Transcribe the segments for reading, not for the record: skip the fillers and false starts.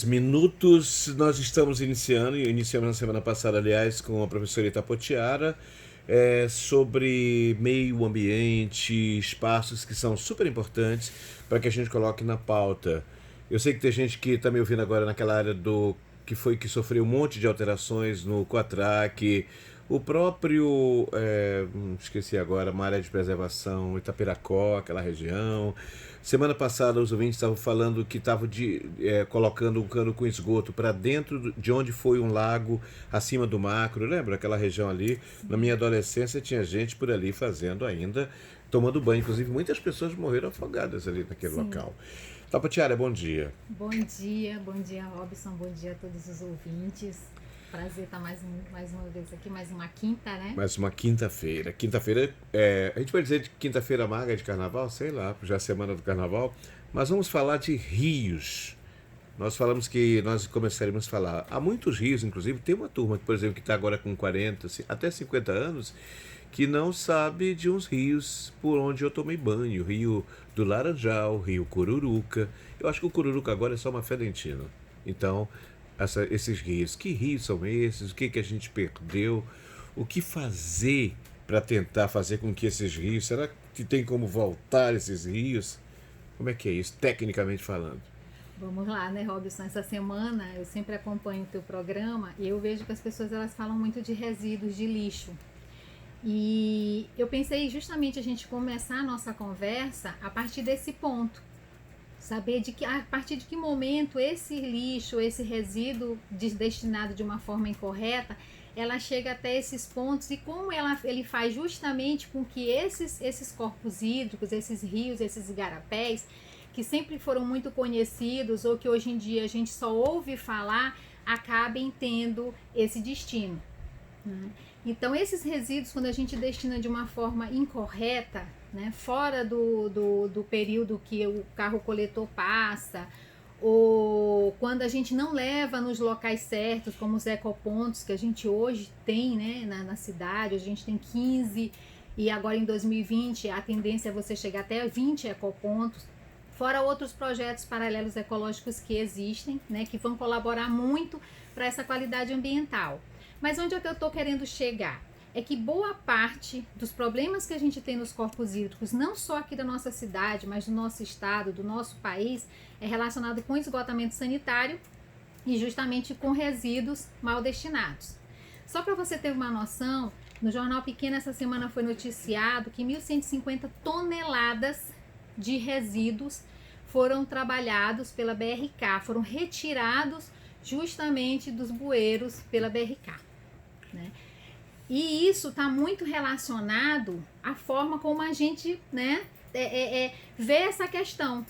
Minutos, nós estamos iniciando, e iniciamos na semana passada, aliás, com a professora Itapotiara, sobre meio ambiente, espaços que são super importantes para que a gente coloque na pauta. Eu sei que tem gente que está me ouvindo agora naquela área do que sofreu um monte de alterações no Coatrac, o próprio, esqueci agora, uma área de preservação, Itapiracó, aquela região. Semana passada os ouvintes estavam falando que estavam colocando um cano com esgoto para dentro de onde foi um lago acima do Macro. Lembra aquela região ali? Na minha adolescência tinha gente por ali fazendo ainda, tomando banho. Inclusive muitas pessoas morreram afogadas ali naquele Sim. local. Tapatiara, bom dia. Bom dia Robson, bom dia a todos os ouvintes. Prazer estar mais uma vez aqui, mais uma quinta, né? Mais uma quinta-feira. Quinta-feira, a gente pode dizer de quinta-feira amarga de carnaval, sei lá, já é semana do carnaval, mas vamos falar de rios. Nós falamos que nós começaremos a falar. Há muitos rios, inclusive, tem uma turma, por exemplo, que está agora com 40, até 50 anos, que não sabe de uns rios por onde eu tomei banho. Rio do Laranjal, Rio Cururuca. Eu acho que o Cururuca agora é só uma fedentina. Então, esses rios, que rios são esses? O que, que a gente perdeu? O que fazer para tentar fazer com que esses rios... Será que tem como voltar esses rios? Como é que é isso, tecnicamente falando? Vamos lá, né, Robson? Essa semana eu sempre acompanho o teu programa e eu vejo que as pessoas elas falam muito de resíduos de lixo. E eu pensei justamente a gente começar a nossa conversa a partir desse ponto. Saber a partir de que momento esse lixo, esse resíduo destinado de uma forma incorreta, ela chega até esses pontos e como ele faz justamente com que esses corpos hídricos, esses rios, esses igarapés, que sempre foram muito conhecidos ou que hoje em dia a gente só ouve falar, acabem tendo esse destino. Então, esses resíduos, quando a gente destina de uma forma incorreta, né, fora do período que o carro coletor passa, ou quando a gente não leva nos locais certos, como os ecopontos que a gente hoje tem, né, na cidade, a gente tem 15 e agora em 2020 a tendência é você chegar até 20 ecopontos, fora outros projetos paralelos ecológicos que existem, né, que vão colaborar muito para essa qualidade ambiental. Mas onde é que eu estou querendo chegar? É que boa parte dos problemas que a gente tem nos corpos hídricos, não só aqui da nossa cidade, mas do nosso estado, do nosso país, é relacionado com esgotamento sanitário e justamente com resíduos mal destinados. Só para você ter uma noção, no Jornal Pequeno essa semana foi noticiado que 1.150 toneladas de resíduos foram trabalhados pela BRK, foram retirados justamente dos bueiros pela BRK, né? E isso está muito relacionado à forma como a gente, né, vê essa questão.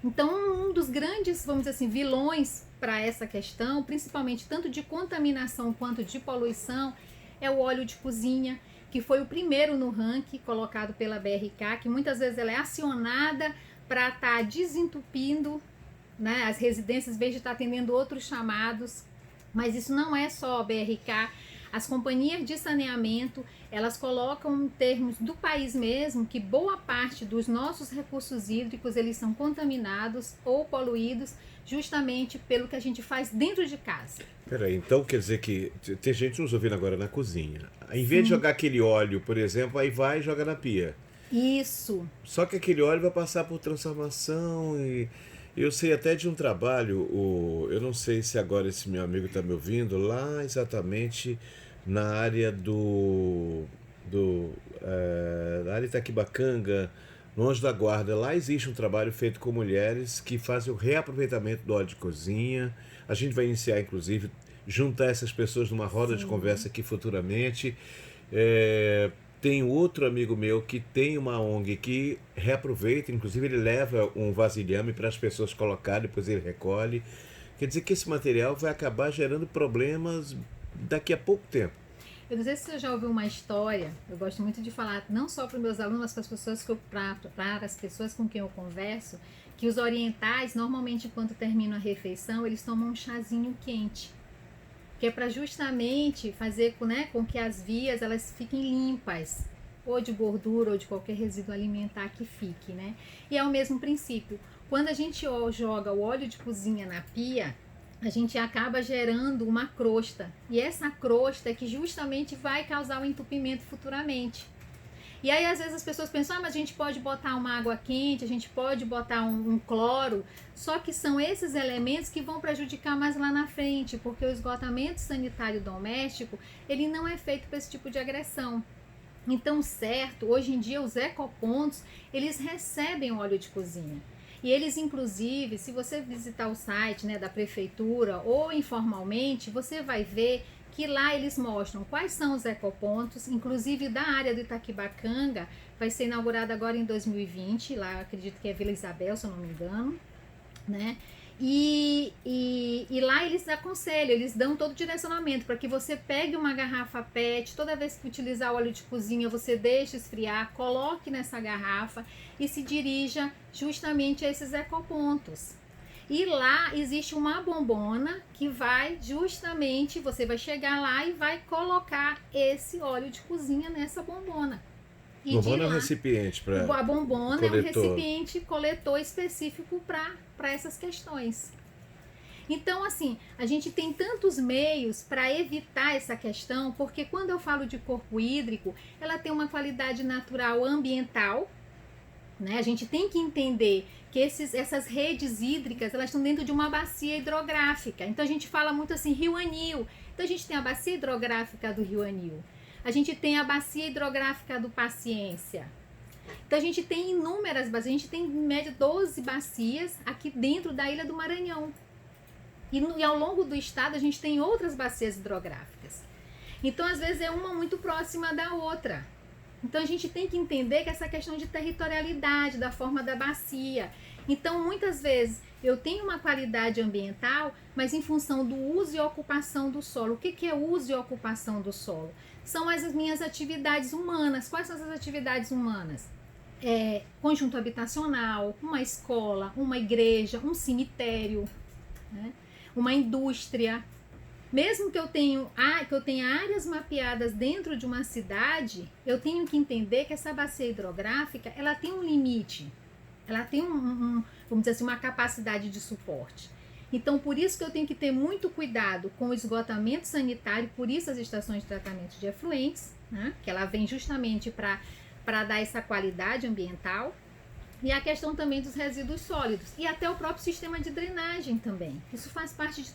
Então, um dos grandes, vamos dizer assim, vilões para essa questão, principalmente tanto de contaminação quanto de poluição, é o óleo de cozinha, que foi o primeiro no ranking colocado pela BRK, que muitas vezes ela é acionada para estar desentupindo, né, as residências, em vez de estar atendendo outros chamados. Mas isso não é só a BRK. As companhias de saneamento, elas colocam em termos do país mesmo que boa parte dos nossos recursos hídricos, eles são contaminados ou poluídos justamente pelo que a gente faz dentro de casa. Peraí, então quer dizer que tem gente nos ouvindo agora na cozinha. Em vez de Sim. jogar aquele óleo, por exemplo, aí vai e joga na pia. Isso. Só que aquele óleo vai passar por transformação e eu sei até de um trabalho, eu não sei se agora esse meu amigo está me ouvindo, lá exatamente na área na área de Itaquibacanga, no Anjo da Guarda. Lá existe um trabalho feito com mulheres que fazem o reaproveitamento do óleo de cozinha. A gente vai iniciar, inclusive, juntar essas pessoas numa roda de Sim. conversa aqui futuramente. É, tem outro amigo meu que tem uma ONG que reaproveita, inclusive ele leva um vasilhame para as pessoas colocarem, depois ele recolhe. Quer dizer que esse material vai acabar gerando problemas daqui a pouco tempo. Eu não sei se você já ouviu uma história, eu gosto muito de falar, não só para os meus alunos, mas para as pessoas com quem eu converso, que os orientais, normalmente, quando terminam a refeição, eles tomam um chazinho quente, que é para justamente fazer, né, com que as vias elas fiquem limpas, ou de gordura ou de qualquer resíduo alimentar que fique, né? E é o mesmo princípio. quando a gente joga o óleo de cozinha na pia, a gente acaba gerando uma crosta. E essa crosta é que justamente vai causar o entupimento futuramente. E aí, às vezes, as pessoas pensam, mas a gente pode botar uma água quente, a gente pode botar um cloro, só que são esses elementos que vão prejudicar mais lá na frente, porque o esgotamento sanitário doméstico, ele não é feito para esse tipo de agressão. Então, certo, hoje em dia os ecopontos, eles recebem óleo de cozinha. E eles, inclusive, se você visitar o site, né, da prefeitura ou informalmente, você vai ver que lá eles mostram quais são os ecopontos, inclusive da área do Itaquibacanga, vai ser inaugurada agora em 2020, lá acredito que é Vila Isabel, se eu não me engano, né? E lá eles aconselham, eles dão todo o direcionamento para que você pegue uma garrafa PET, toda vez que utilizar o óleo de cozinha, você deixe esfriar, coloque nessa garrafa e se dirija justamente a esses ecopontos. E lá existe uma bombona que vai justamente, você vai chegar lá e vai colocar esse óleo de cozinha nessa bombona. E bombona é um recipiente para a bombona é um recipiente coletor específico para essas questões. Então, assim, a gente tem tantos meios para evitar essa questão, porque quando eu falo de corpo hídrico, ela tem uma qualidade natural ambiental, né? A gente tem que entender que essas redes hídricas, elas estão dentro de uma bacia hidrográfica. Então, a gente fala muito assim, Rio Anil. Então, a gente tem a bacia hidrográfica do Rio Anil. A gente tem a bacia hidrográfica do Paciência. Então, a gente tem inúmeras bacias. A gente tem, em média, 12 bacias aqui dentro da Ilha do Maranhão. E ao longo do estado, a gente tem outras bacias hidrográficas. Então, às vezes, é uma muito próxima da outra. Então, a gente tem que entender que essa questão de territorialidade, da forma da bacia. Então, muitas vezes, eu tenho uma qualidade ambiental, mas em função do uso e ocupação do solo. O que é uso e ocupação do solo? São as minhas atividades humanas. Quais são as atividades humanas? Conjunto habitacional, uma escola, uma igreja, um cemitério, né? Uma indústria. Mesmo que eu tenha áreas mapeadas dentro de uma cidade, eu tenho que entender que essa bacia hidrográfica, ela tem um limite. Ela tem vamos dizer assim, uma capacidade de suporte. Então, por isso que eu tenho que ter muito cuidado com o esgotamento sanitário, por isso as estações de tratamento de efluentes, né? Que ela vem justamente para dar essa qualidade ambiental. E a questão também dos resíduos sólidos. E até o próprio sistema de drenagem também. Isso faz parte de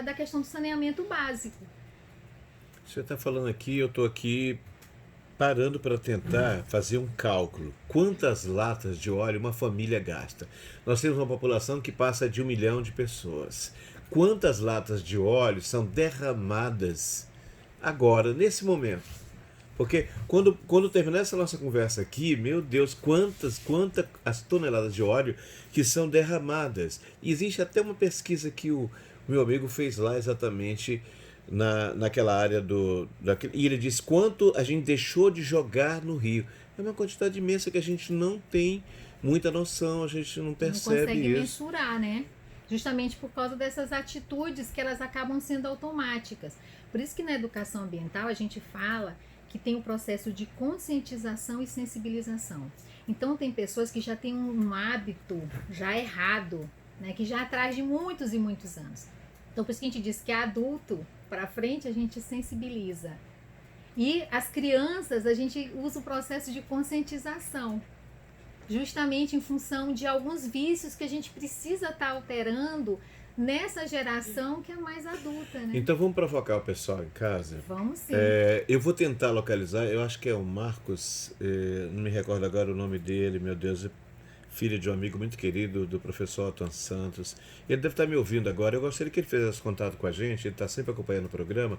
da questão do saneamento básico. Você está falando aqui, eu estou aqui parando para tentar fazer um cálculo. Quantas latas de óleo uma família gasta? Nós temos uma população que passa de 1 milhão de pessoas. Quantas latas de óleo são derramadas agora, nesse momento? Porque quando terminar essa nossa conversa aqui, meu Deus, quantas as toneladas de óleo que são derramadas. E existe até uma pesquisa que o meu amigo fez lá exatamente naquela área e ele diz quanto a gente deixou de jogar no rio. É uma quantidade imensa que a gente não tem muita noção, a gente não percebe isso. Não consegue mensurar, né? Justamente por causa dessas atitudes que elas acabam sendo automáticas. Por isso que na educação ambiental a gente fala que tem o processo de conscientização e sensibilização. Então, tem pessoas que já têm um hábito já errado, né, que já atrás de muitos e muitos anos. Então, por isso que a gente diz que adulto, para frente, a gente sensibiliza. E as crianças, a gente usa o processo de conscientização, justamente em função de alguns vícios que a gente precisa estar alterando nessa geração que é mais adulta, né? Então vamos provocar o pessoal em casa? Vamos sim. Eu vou tentar localizar, eu acho que é o Marcos, não me recordo agora o nome dele, meu Deus, filho de um amigo muito querido do professor Otton Santos. Ele deve estar me ouvindo agora, eu gostaria que ele fizesse contato com a gente, ele está sempre acompanhando o programa,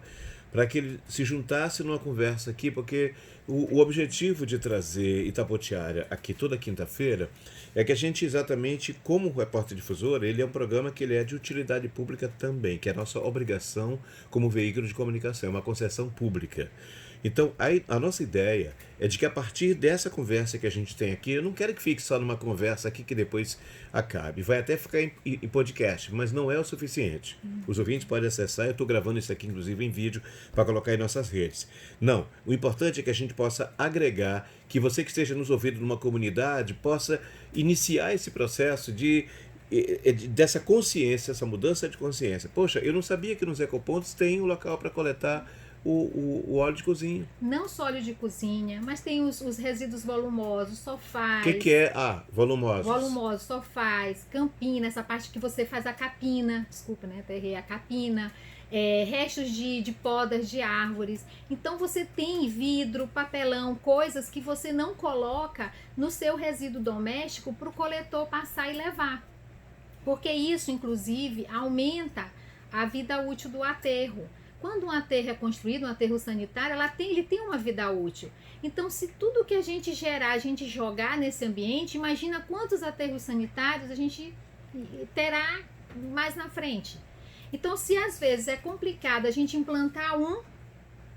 para que ele se juntasse numa conversa aqui, porque o objetivo de trazer Itapotiara aqui toda quinta-feira é que a gente exatamente, como o Repórter Difusor, ele é um programa que ele é de utilidade pública também, que é a nossa obrigação como veículo de comunicação, é uma concessão pública. Então, aí, a nossa ideia é de que a partir dessa conversa que a gente tem aqui, eu não quero que fique só numa conversa aqui que depois acabe. Vai até ficar em podcast, mas não é o suficiente. Os ouvintes podem acessar, eu estou gravando isso aqui, inclusive, em vídeo, para colocar em nossas redes. Não, o importante é que a gente possa agregar, que você que esteja nos ouvindo numa comunidade possa iniciar esse processo dessa consciência, essa mudança de consciência. Poxa, eu não sabia que nos ecopontos tem um local para coletar o óleo de cozinha. Não só óleo de cozinha, mas tem os resíduos volumosos, O sofás. que é? Volumosos. Volumosos, sofás, campina, essa parte que você faz a capina, desculpa, né? Até errei, a capina, restos de podas de árvores. Então você tem vidro, papelão, coisas que você não coloca no seu resíduo doméstico para o coletor passar e levar. Porque isso, inclusive, aumenta a vida útil do aterro. Quando um aterro é construído, um aterro sanitário, ele tem uma vida útil. Então, se tudo que a gente gerar, a gente jogar nesse ambiente, imagina quantos aterros sanitários a gente terá mais na frente. Então, se às vezes é complicado a gente implantar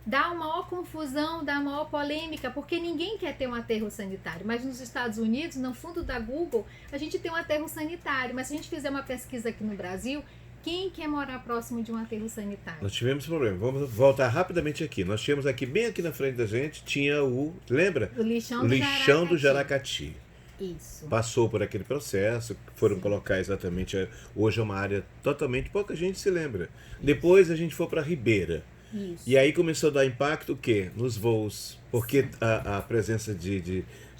dá uma maior confusão, dá maior polêmica, porque ninguém quer ter um aterro sanitário. Mas nos Estados Unidos, no fundo da Google, a gente tem um aterro sanitário. Mas se a gente fizer uma pesquisa aqui no Brasil, quem quer morar próximo de um aterro sanitário? Nós tivemos problema. Vamos voltar rapidamente aqui. Nós tínhamos aqui, bem aqui na frente da gente, tinha lembra? O lixão, do Jaracati. Isso. Passou por aquele processo, foram colocar exatamente. Hoje é uma área totalmente. Pouca gente se lembra. Depois a gente foi para Ribeira. Isso. E aí começou a dar impacto o quê? Nos voos. Porque a presença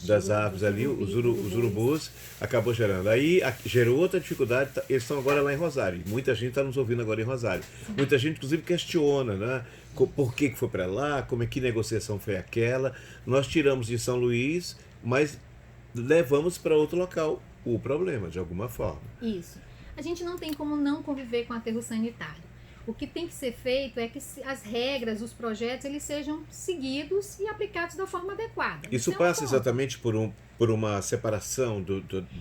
das aves ali, os urubus, acabou gerando. Aí gerou outra dificuldade, eles estão agora lá em Rosário. Muita gente está nos ouvindo agora em Rosário. Muita gente, inclusive, questiona, né? Por que foi para lá, que negociação foi aquela. Nós tiramos de São Luís, mas levamos para outro local o problema, de alguma forma. Isso. A gente não tem como não conviver com aterro sanitário. O que tem que ser feito é que as regras, os projetos, eles sejam seguidos e aplicados da forma adequada. Isso passa exatamente por uma separação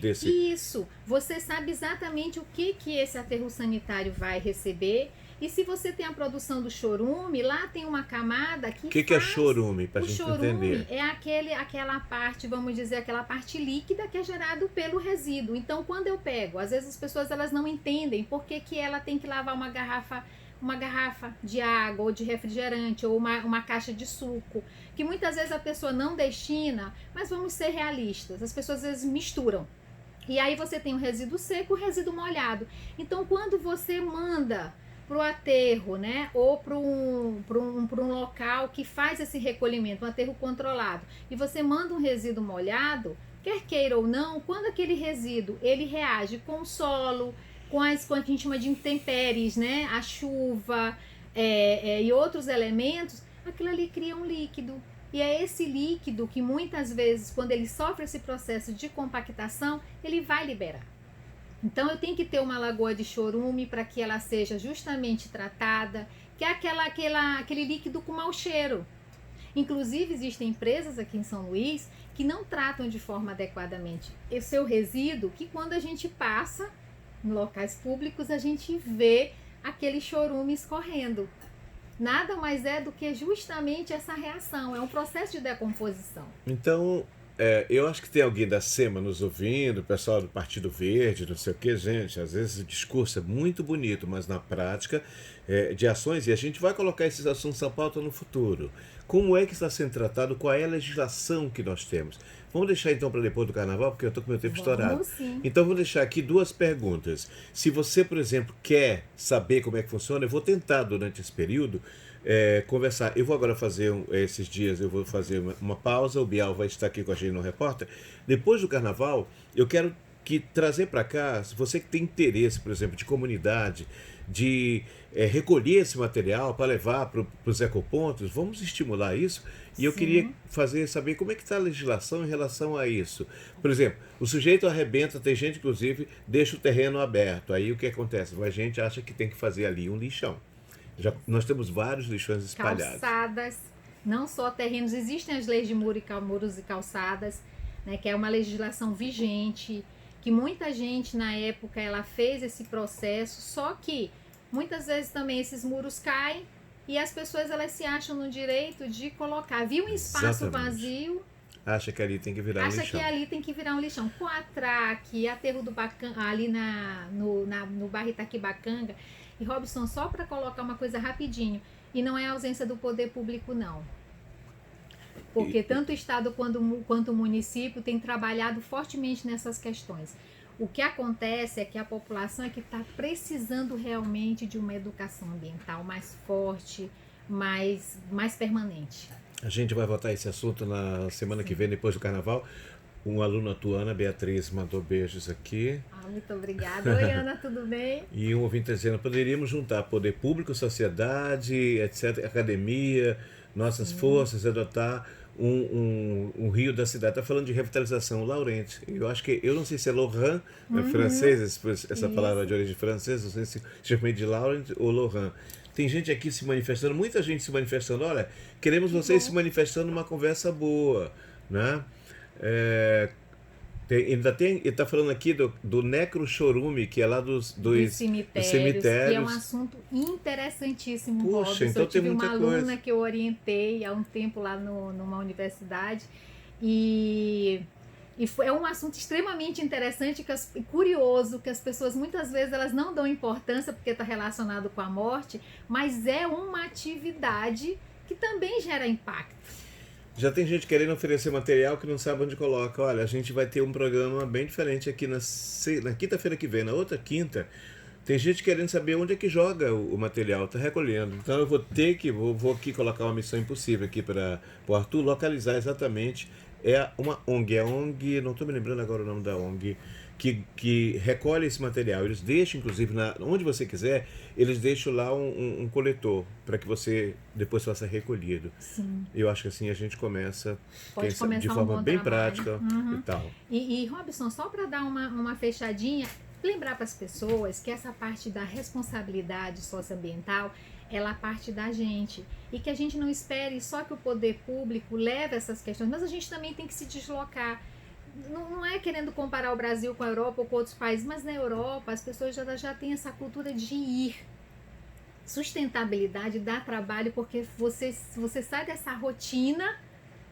desse... Isso. Você sabe exatamente o que esse aterro sanitário vai receber. E se você tem a produção do chorume, lá tem uma camada que O que é chorume, para a gente entender? O chorume é aquela parte, vamos dizer, aquela parte líquida que é gerado pelo resíduo. Então, quando eu pego, às vezes as pessoas elas não entendem por que ela tem que lavar uma garrafa de água ou de refrigerante ou uma caixa de suco, que muitas vezes a pessoa não destina, mas vamos ser realistas, as pessoas às vezes misturam. E aí você tem o resíduo seco e o resíduo molhado. Então, quando você manda para o aterro, né, ou para um local que faz esse recolhimento, um aterro controlado, e você manda um resíduo molhado, quer queira ou não, quando aquele resíduo ele reage com o solo, com a gente chama de intempéries, né, a chuva e outros elementos, aquilo ali cria um líquido. E é esse líquido que muitas vezes, quando ele sofre esse processo de compactação, ele vai liberar. Então eu tenho que ter uma lagoa de chorume para que ela seja justamente tratada, que é aquele líquido com mau cheiro. Inclusive existem empresas aqui em São Luís que não tratam de forma adequadamente o seu resíduo, que quando a gente passa em locais públicos a gente vê aquele chorume escorrendo. Nada mais é do que justamente essa reação, é um processo de decomposição. Então, eu acho que tem alguém da SEMA nos ouvindo, o pessoal do Partido Verde, não sei o que, gente. Às vezes o discurso é muito bonito, mas na prática, de ações, e a gente vai colocar esses assuntos na pauta no futuro. Como é que está sendo tratado? Qual é a legislação que nós temos? Vamos deixar então para depois do carnaval, porque eu estou com o meu tempo estourado. Sim. Então vou deixar aqui duas perguntas. Se você, por exemplo, quer saber como é que funciona, eu vou tentar durante esse período conversar. Eu vou agora fazer, esses dias, eu vou fazer uma pausa, o Bial vai estar aqui com a gente no Repórter. Depois do carnaval, eu quero trazer para cá, se você que tem interesse, por exemplo, de comunidade, de recolher esse material para levar para os ecopontos, vamos estimular isso. E eu queria saber como é que está a legislação em relação a isso. Por exemplo, o sujeito arrebenta, tem gente, inclusive, deixa o terreno aberto. Aí o que acontece? A gente acha que tem que fazer ali um lixão. Nós temos vários lixões espalhados. Calçadas, não só terrenos, existem as leis de muros e calçadas, né, que é uma legislação vigente, que muita gente na época ela fez esse processo, só que muitas vezes também esses muros caem e as pessoas elas se acham no direito de colocar, viu um espaço Exatamente. vazio, Acha que ali tem que virar um acha lixão. que ali tem que virar um lixão. Coatraque, Aterro do Bacanga, ali no bairro Itaquibacanga. E Robson, só para colocar uma coisa rapidinho, e não é a ausência do poder público, não. Porque tanto o Estado quanto o município tem trabalhado fortemente nessas questões. O que acontece é que a população é que está precisando realmente de uma educação ambiental mais forte, mais permanente. A gente vai voltar a esse assunto na semana que vem, depois do carnaval. Um aluno atuando, a Beatriz, mandou beijos aqui. Muito obrigada. Oi, Ana, tudo bem? E um ouvinte dizendo, poderíamos juntar poder público, sociedade, etc., academia, nossas forças, adotar um rio da cidade. Está falando de revitalização, Laurent. Eu acho que, eu não sei se é Laurent, é francês, essa palavra de origem francesa, não sei se chamei de Laurent ou Laurent. Tem gente aqui se manifestando, muita gente se manifestando. Olha, queremos vocês se manifestando numa conversa boa, né? Ele está falando aqui do necrochorume, que é lá dos cemitérios. Que é um assunto interessantíssimo, Puxa, Robson. então eu tive tem muita uma aluna coisa. que eu orientei há um tempo lá numa universidade e é um assunto extremamente interessante e curioso, que as pessoas muitas vezes elas não dão importância porque está relacionado com a morte, mas é uma atividade que também gera impacto. Já tem gente querendo oferecer material que não sabe onde coloca. Olha, a gente vai ter um programa bem diferente aqui na quinta-feira que vem, na outra quinta. Tem gente querendo saber onde é que joga o material, está recolhendo. Então eu vou aqui colocar uma missão impossível aqui para o Arthur localizar exatamente. É uma ONG, não estou me lembrando agora o nome da ONG, que recolhe esse material. Eles deixam, inclusive, onde você quiser, eles deixam lá um coletor para que você depois faça recolhido. Sim. Eu acho que assim a gente começa de um forma bom bem trabalho. prática e tal. E Robson, só para dar uma fechadinha, lembrar para as pessoas que essa parte da responsabilidade socioambiental, ela parte da gente. E que a gente não espere só que o poder público leve essas questões, mas a gente também tem que se deslocar. Não é querendo comparar o Brasil com a Europa ou com outros países, mas na Europa as pessoas já têm essa cultura de ir. Sustentabilidade dá trabalho porque você sai dessa rotina,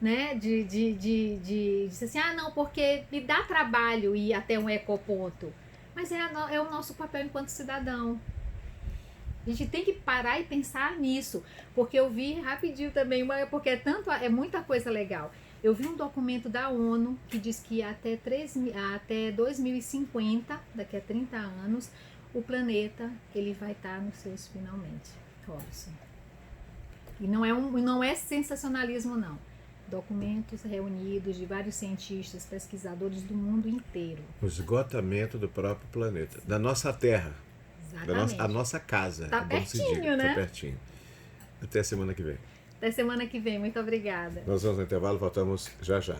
né, de dizer assim, não, porque me dá trabalho ir até um ecoponto. Mas é o nosso papel enquanto cidadão. A gente tem que parar e pensar nisso, porque eu vi rapidinho também, porque é muita coisa legal. Eu vi um documento da ONU que diz que até 2050, daqui a 30 anos, o planeta ele vai estar nos seus finalmente. Robson. E não é sensacionalismo, não. Documentos reunidos de vários cientistas, pesquisadores do mundo inteiro. O esgotamento do próprio planeta, da nossa Terra. Exatamente. A nossa casa. Tá pertinho, né? Tá pertinho. Até a semana que vem. Até semana que vem. Muito obrigada. Nós vamos no intervalo, voltamos já já.